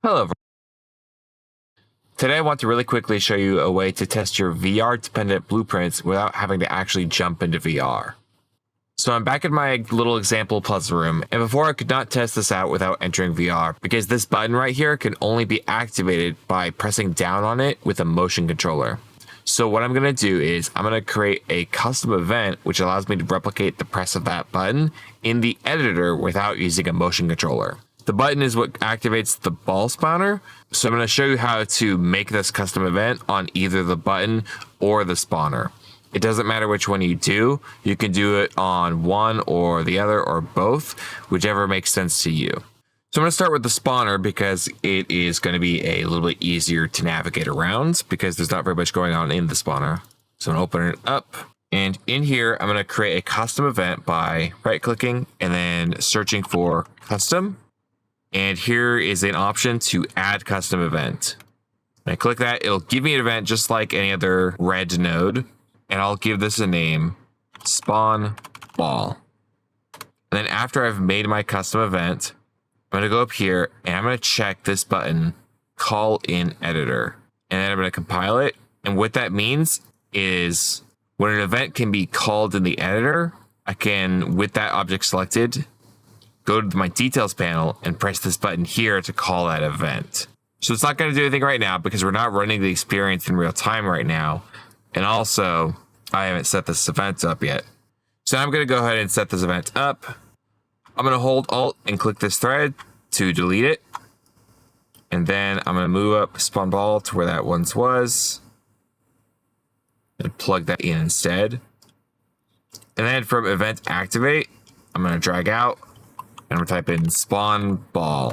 Hello. Today I want to really quickly show you a way to test your VR dependent blueprints without having to actually jump into VR. So I'm back in my little example puzzle room, and before I could not test this out without entering VR because this button right here can only be activated by pressing down on it with a motion controller. So what I'm going to do is I'm going to create a custom event which allows me to replicate the press of that button in the editor without using a motion controller. The button is what activates the ball spawner, so I'm going to show you how to make this custom event on either the button or the spawner. It doesn't matter which one you do. You can do it on one or the other or both, whichever makes sense to you. So I'm going to start with the spawner because it is going to be a little bit easier to navigate around because there's not very much going on in the spawner. So I'm going to open it up. And in here, I'm going to create a custom event by right-clicking and then searching for custom. And here is an option to add custom event. When I click that, it'll give me an event just like any other red node. And I'll give this a name, spawn ball. And then after I've made my custom event, I'm going to go up here and I'm going to check this button, call in editor. And then I'm going to compile it. And what that means is when an event can be called in the editor, I can, with that object selected, go to my details panel and press this button here to call that event. So it's not going to do anything right now because we're not running the experience in real time right now. And also, I haven't set this event up yet. So I'm going to go ahead and set this event up. I'm going to hold Alt and click this thread to delete it. And then I'm going to move up spawn ball to where that once was. And plug that in instead. And then from event activate, I'm going to drag out. And we're typing spawn ball.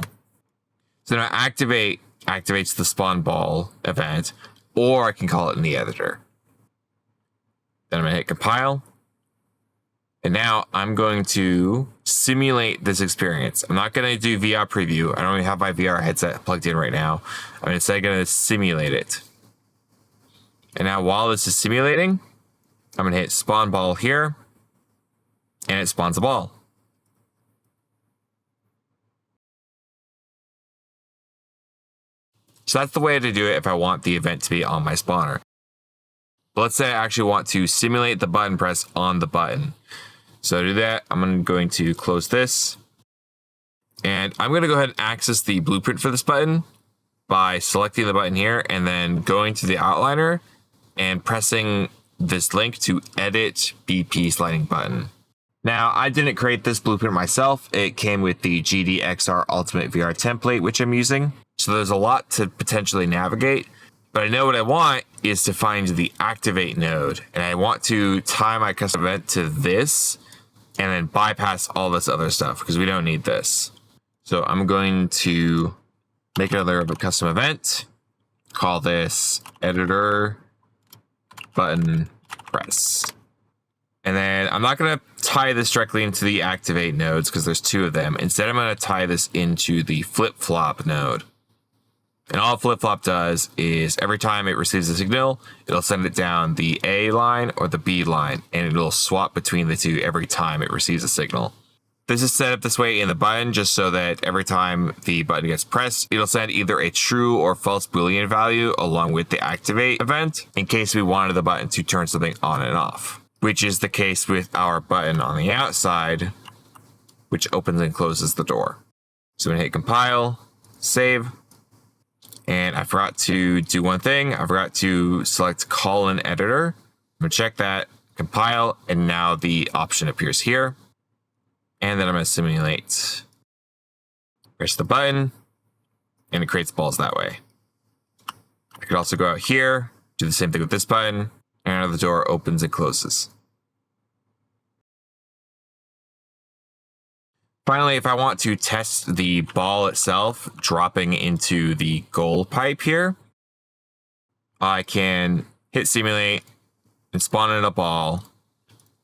So now activate activates the spawn ball event, or I can call it in the editor. Then I'm going to hit compile. And now I'm going to simulate this experience. I'm not going to do VR preview. I don't even have my VR headset plugged in right now. I'm instead going to simulate it. And now while this is simulating, I'm going to hit spawn ball here. And it spawns a ball. So that's the way to do it if I want the event to be on my spawner. But let's say I actually want to simulate the button press on the button. So to do that, I'm going to close this. And I'm going to go ahead and access the blueprint for this button by selecting the button here and then going to the outliner and pressing this link to edit BP sliding button. Now, I didn't create this blueprint myself. It came with the GDXR Ultimate VR template, which I'm using. So there's a lot to potentially navigate, but I know what I want is to find the activate node, and I want to tie my custom event to this and then bypass all this other stuff because we don't need this. So I'm going to make another custom event, call this editor button press. And then I'm not going to tie this directly into the activate nodes because there's two of them. Instead, I'm going to tie this into the flip-flop node. And all flip-flop does is every time it receives a signal, it'll send it down the A line or the B line, and it'll swap between the two every time it receives a signal. This is set up this way in the button just so that every time the button gets pressed, it'll send either a true or false Boolean value along with the activate event in case we wanted the button to turn something on and off, which is the case with our button on the outside, which opens and closes the door. So I'm going to hit compile, save. And I forgot to do one thing. I forgot to select call in editor. I'm going to check that, compile, and now the option appears here. And then I'm going to simulate. Press the button, and it creates balls that way. I could also go out here, do the same thing with this button, and the door opens and closes. Finally, if I want to test the ball itself dropping into the goal pipe here, I can hit simulate and spawn in a ball,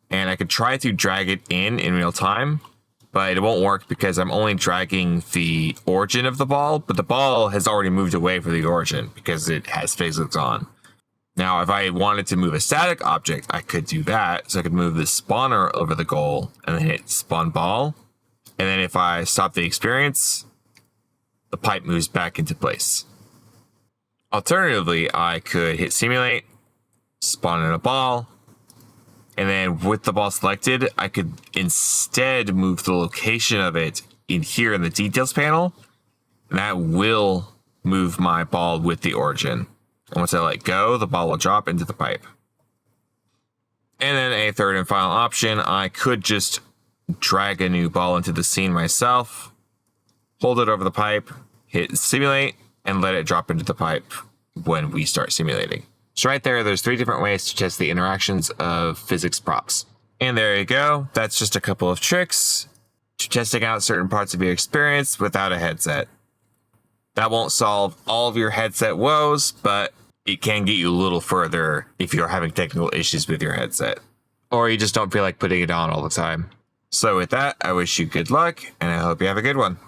and I could try to drag it in real time, but it won't work because I'm only dragging the origin of the ball, but the ball has already moved away from the origin because it has physics on. Now, if I wanted to move a static object, I could do that. So I could move the spawner over the goal and then hit spawn ball. And then if I stop the experience, the pipe moves back into place. Alternatively, I could hit simulate, spawn in a ball, and then with the ball selected, I could instead move the location of it in here in the details panel, and that will move my ball with the origin. And once I let go, the ball will drop into the pipe. And then a third and final option, I could just drag a new ball into the scene myself, hold it over the pipe, hit simulate, and let it drop into the pipe when we start simulating. So right there's 3 different ways to test the interactions of physics props. And there you go. That's just a couple of tricks to testing out certain parts of your experience without a headset. That won't solve all of your headset woes, but it can get you a little further if you're having technical issues with your headset, or you just don't feel like putting it on all the time. So with that, I wish you good luck, and I hope you have a good one.